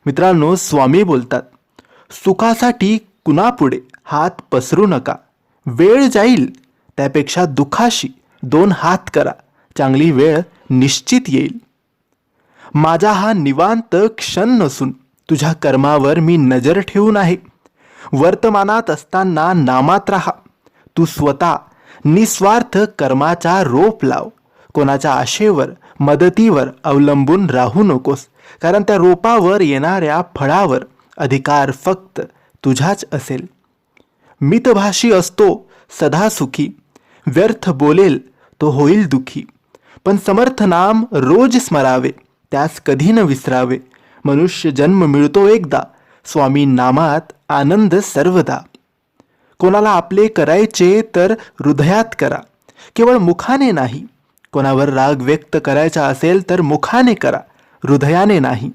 मित्रांनो, स्वामी बोलतात, सुखासाठी कुणापुढे हात पसरू नका. वेळ जाईल, त्यापेक्षा दुखाशी 2 हात करा. चांगली वेळ निश्चित येईल. माझा हा निवांत क्षण नसून तुझ्या कर्मावर मी नजर ठेवून आहे. वर्तमानात असताना नामात राहा. तू स्वतः निस्वार्थ कर्माचा रोप लाव. कोणाच्या आशेवर, मदतीवर अवलंबून राहू नकोस, कारण त्या रोपावर येणाऱ्या फळावर अधिकार फक्त तुझाच असेल. मितभाषी असतो सदा सुखी, व्यर्थ बोलेल तो होईल दुखी. पण समर्थ नाम रोज स्मरावे, त्यास कधी न विसरावे. मनुष्य जन्म मिळतो एकदा, स्वामी नामात आनंद सर्वदा. कोणाला आपले करायचे तर हृदयात करा, केवळ मुखाने नाही. कोणावर राग व्यक्त करायचा असेल तर मुखाने करा, हृदयाने नाही.